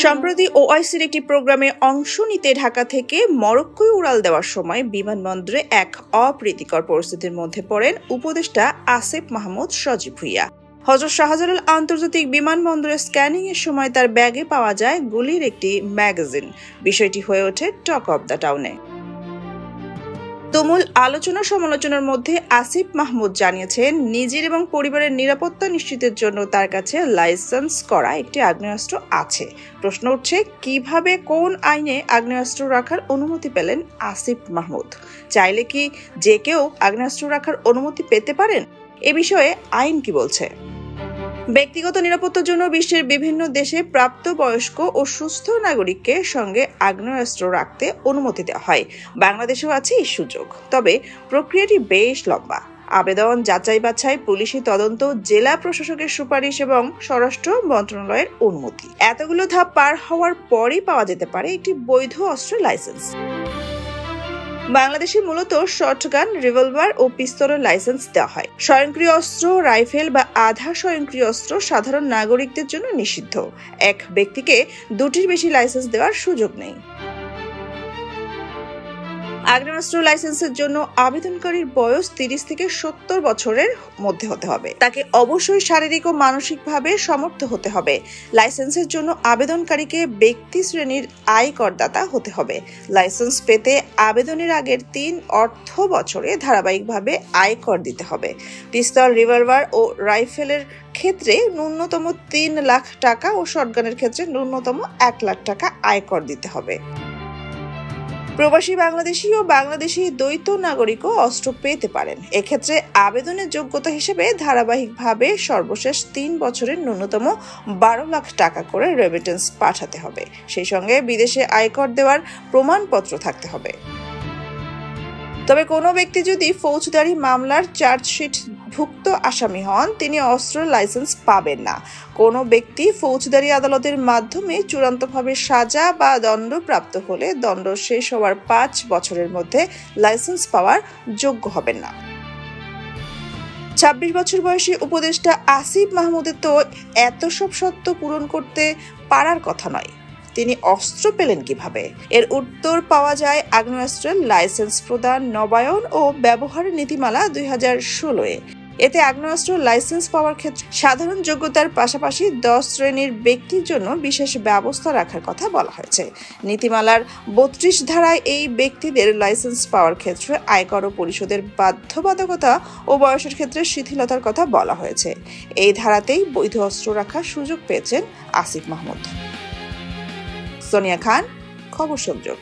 সম্প্রতি ওআইসির একটি প্রোগ্রামে অংশ নিতে ঢাকা থেকে মরক্কোয় উড়াল দেওয়ার সময় বিমানবন্দরে এক অপ্রীতিকর পরিস্থিতির মধ্যে পড়েন উপদেষ্টা আসিফ মাহমুদ সজীব ভুঁইয়া। হযরত শাহজালাল আন্তর্জাতিক বিমানবন্দরে স্ক্যানিং এর সময় তার ব্যাগে পাওয়া যায় গুলির একটি ম্যাগাজিন। বিষয়টি হয়ে ওঠে টক অব দ্য টাউনে। তুমুল আলোচনা সমালোচনার মধ্যে আসিফ মাহমুদ জানিয়েছেন, নিজের এবং পরিবারের নিরাপত্তা নিশ্চিতের জন্য তার কাছে লাইসেন্স করা একটি আগ্নেয়াস্ত্র আছে। প্রশ্ন উঠছে, কিভাবে কোন আইনে আগ্নেয়াস্ত্র রাখার অনুমতি পেলেন আসিফ মাহমুদ? চাইলে কি যে কেউ আগ্নেয়াস্ত্র রাখার অনুমতি পেতে পারেন? এ বিষয়ে আইন কি বলছে? ব্যক্তিগত নিরাপত্তার জন্য বিশ্বের বিভিন্ন দেশে প্রাপ্তবয়স্ক ও সুস্থ নাগরিককে সঙ্গে আগ্নেয়াস্ত্র রাখতে অনুমতি দেওয়া হয়। বাংলাদেশেও আছে এই সুযোগ, তবে প্রক্রিয়াটি বেশ লম্বা। আবেদন, যাচাই বাছাই, পুলিশি তদন্ত, জেলা প্রশাসকের সুপারিশ এবং স্বরাষ্ট্র মন্ত্রণালয়ের অনুমতি, এতগুলো ধাপ পার হওয়ার পরই পাওয়া যেতে পারে একটি বৈধ অস্ত্রের লাইসেন্স। বাংলাদেশে মূলত শর্টগান, রিভলভার ও পিস্তলের লাইসেন্স দেওয়া হয়। স্বয়ংক্রিয় অস্ত্র, রাইফেল বা আধা স্বয়ংক্রিয় অস্ত্র সাধারণ নাগরিকদের জন্য নিষিদ্ধ। এক ব্যক্তিকে দুটির বেশি লাইসেন্স দেওয়ার সুযোগ নেই। আগ্নেয়াস্ত্র লাইসেন্সের জন্য আবেদনকারীর বয়স 30 থেকে 70 বছরের মধ্যে হতে হবে। তাকে অবশ্যই শারীরিক ও মানসিকভাবে সমর্থ হতে হবে। লাইসেন্সের জন্য আবেদনকারীকে ব্যক্তি শ্রেণীর আয় করদাতা হতে হবে। লাইসেন্স পেতে আবেদনের আগের 3 অর্থ বছরে ধারাবাহিকভাবে আয় কর দিতে হবে। পিস্তল, রিভলভার ও রাইফেলের ক্ষেত্রে ন্যূনতম 3 লাখ টাকা ও শটগানের ক্ষেত্রে ন্যূনতম 1 লাখ টাকা আয় কর দিতে হবে। প্রবাসী বাংলাদেশি ও বাংলাদেশি দ্বৈত নাগরিকও অস্ত্র পেতে পারেন। এক্ষেত্রে আবেদনের যোগ্যতা হিসেবে ধারাবাহিকভাবে সর্বশেষ 3 বছরের ন্যূনতম 12 লাখ টাকা করে রেমিটেন্স পাঠাতে হবে। সেই সঙ্গে বিদেশে আয়কর দেওয়ার প্রমাণপত্র থাকতে হবে। তবে কোনো ব্যক্তি যদি ফৌজদারি মামলার চার্জশিট ভুক্ত আসামি হন, তিনি অস্ত্রের লাইসেন্স পাবেন না। কোনো ব্যক্তি ফৌজদারি আদালতের মাধ্যমে চূড়ান্তভাবে সাজা বা দণ্ডপ্রাপ্ত হলে দণ্ড শেষ হওয়ার 5 বছরের মধ্যে লাইসেন্স পাওয়ার যোগ্য হবেন না। 26 বছর বয়সী উপদেষ্টা আসিফ মাহমুদের তো এত সব শর্ত পূরণ করতে পারার কথা নয়। তিনি অস্ত্র পেলেন কিভাবে? এর উত্তর পাওয়া যায় আগ্নেয়াস্ত্রের লাইসেন্স প্রদান, নবায়ন ও ব্যবহার নীতিমালা 2016-এ। এতে আগ্নেয়াস্ত্র লাইসেন্স পাওয়ার ক্ষেত্রে সাধারণ যোগ্যতার পাশাপাশি 10 শ্রেণীর ব্যক্তির জন্য বিশেষ ব্যবস্থা রাখার কথা বলা হয়েছে। নীতিমালার 32 ধারায় এই ব্যক্তিদের লাইসেন্স পাওয়ার ক্ষেত্রে আয়কর ও পরিশোধের বাধ্যবাধকতা ও বয়সের ক্ষেত্রে শিথিলতার কথা বলা হয়েছে। এই ধারাতেই বৈধ অস্ত্র রাখার সুযোগ পেয়েছেন আসিফ মাহমুদ। সোনিয়া খান, খবর সংযোগ।